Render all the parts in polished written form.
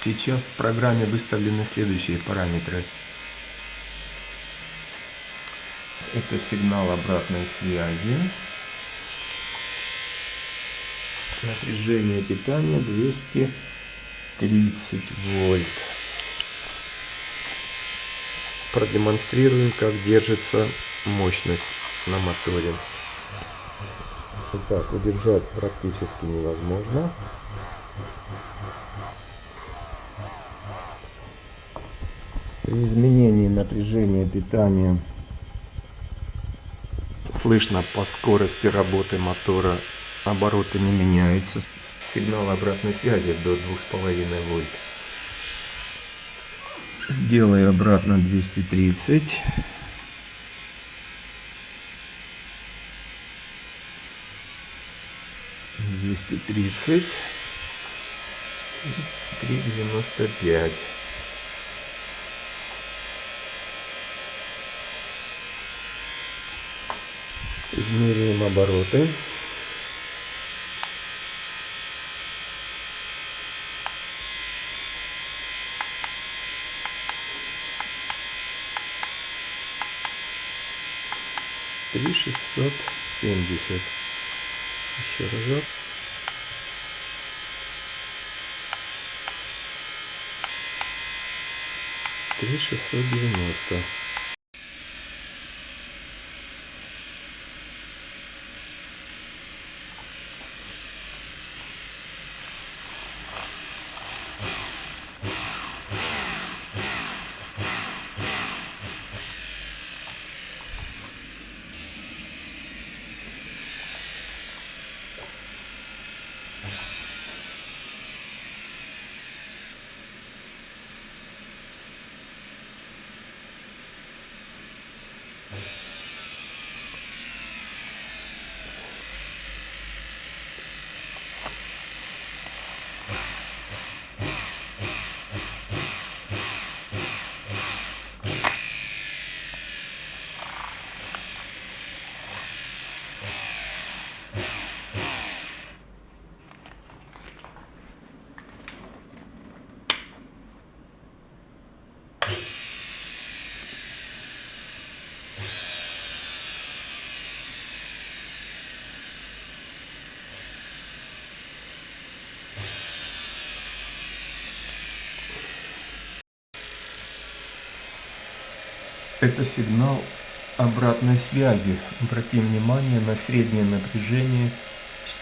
Сейчас в программе выставлены следующие параметры. Это сигнал обратной связи. Напряжение питания 230 вольт. Продемонстрируем, как держится мощность на моторе. Итак, удержать практически невозможно. При изменении напряжения питания слышно по скорости работы мотора обороты не меняются. Сигнал обратной связи до 2,5 вольт. Сделаю обратно 230. — 230. 3,95. Измеряем обороты. — 3,670. Еще разок. — 3,690. Это сигнал обратной связи. Обратим внимание на среднее напряжение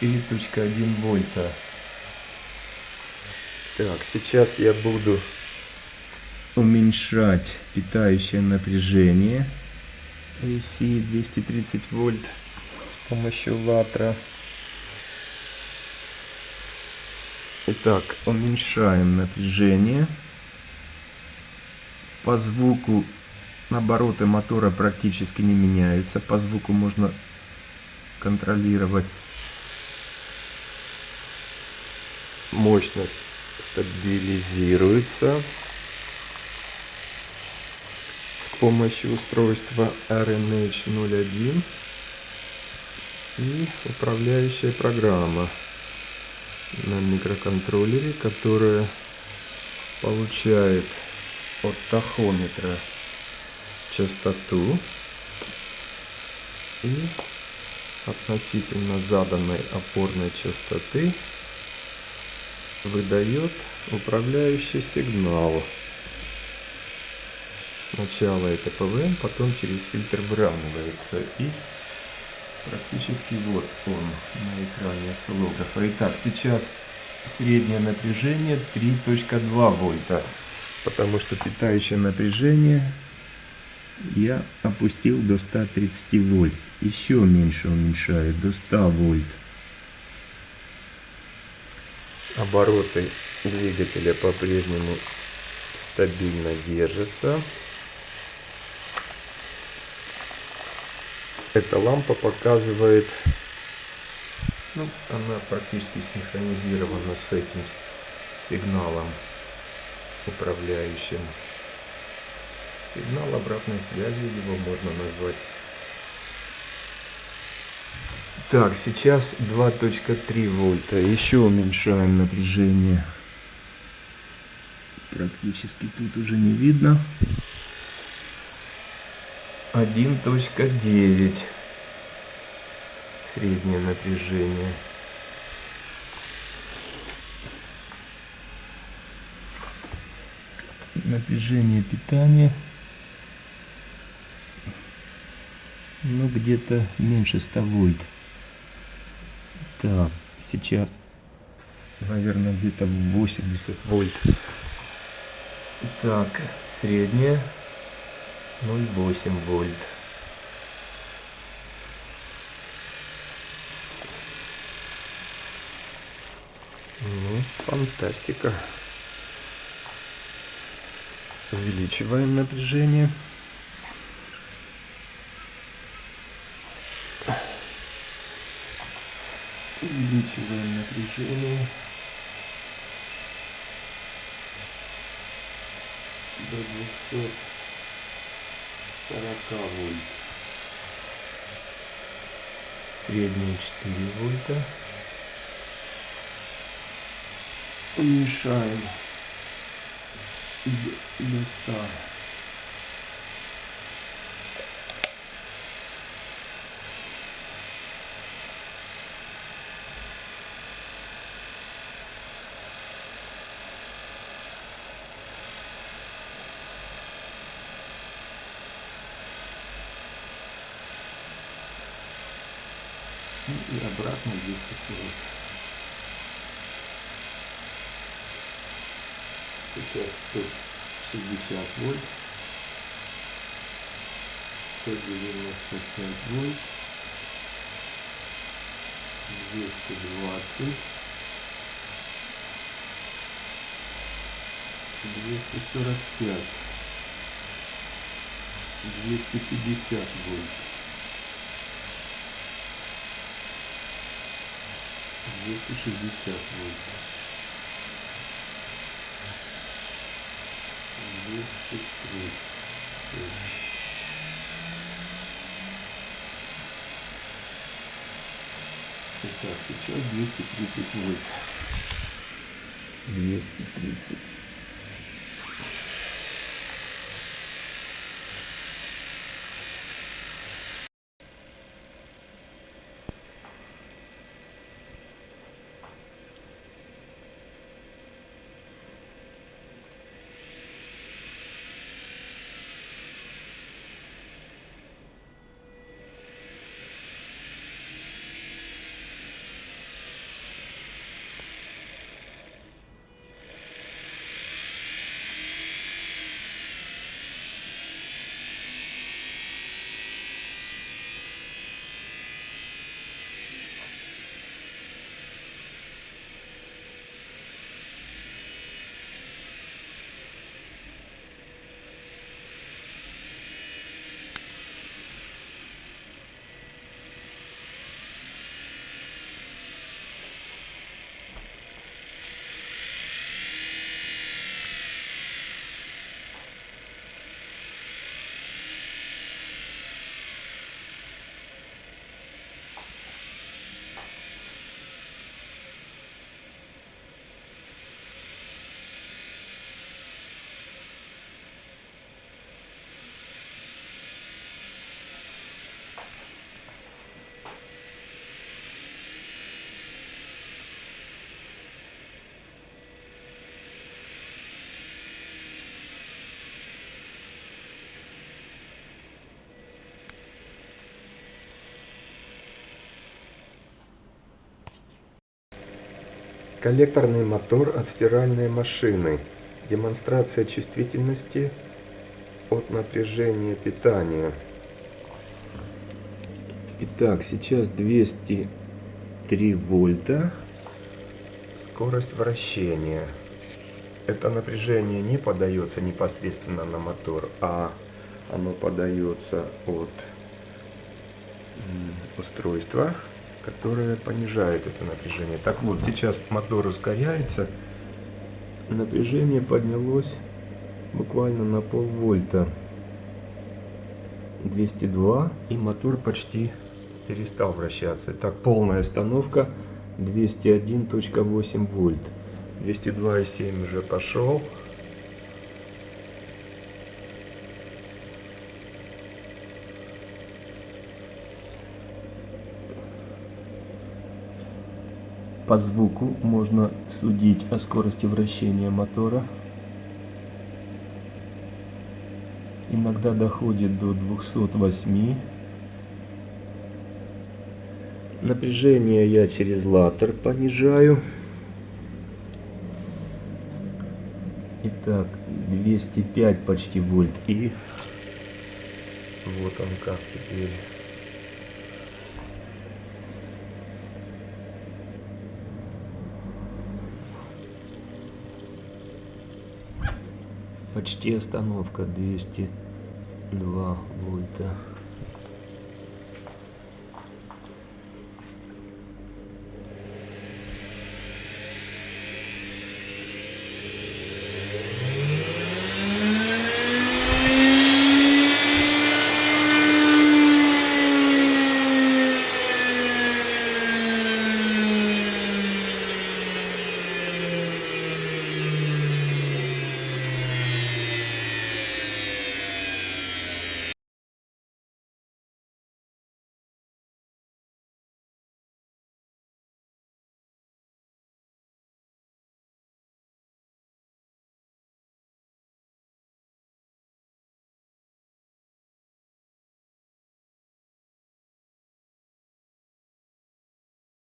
4,1 вольта. Так, сейчас я буду уменьшать питающее напряжение AC 230 вольт с помощью ваттера. Итак, уменьшаем напряжение. По звуку обороты мотора практически не меняются. По звуку можно контролировать. Мощность стабилизируется с помощью устройства RNH01 и управляющая программа на микроконтроллере, которая получает от тахометра частоту и относительно заданной опорной частоты выдает управляющий сигнал. Сначала это ПВМ, потом через фильтр выравнивается, и практически вот он на экране осциллографа. Итак, сейчас среднее напряжение 3,2 вольта, потому что питающее напряжение я опустил до 130 вольт. Еще меньше уменьшаю, до 100 вольт. Обороты двигателя по-прежнему стабильно держатся. Эта лампа показывает, она практически синхронизирована с этим сигналом управляющим. Сигнал обратной связи его можно назвать. Так, сейчас 2,3 вольта. Еще уменьшаем напряжение. Практически тут уже не видно. 1,9 среднее напряжение. Напряжение питания где-то меньше 100 вольт. Так, сейчас, наверное, где-то 80 вольт. Так, среднее 0,8 вольт. Фантастика. Увеличиваем напряжение. Увеличиваем напряжение до 240 вольт. Среднее 4 вольта. Уменьшаем до 100. И обратно 240. Сейчас 160 вольт, 195 вольт, 220, 245, 250 вольт, 260 вольт, 230. Итак, сейчас 230 вольт. 230. Коллекторный мотор от стиральной машины. Демонстрация чувствительности от напряжения питания. Итак, сейчас 203 вольта. Скорость вращения. Это напряжение не подается непосредственно на мотор, а оно подается от устройства, которое понижает это напряжение. Так вот, сейчас мотор ускоряется. Напряжение поднялось буквально на полвольта. 202, и мотор почти перестал вращаться. Так, полная остановка 201.8 вольт. 202,7 уже пошел. По звуку можно судить о скорости вращения мотора. Иногда доходит до 208. Напряжение я через латтер понижаю. Итак, 205 почти вольт. И вот он как теперь. Почти остановка, 202 вольта.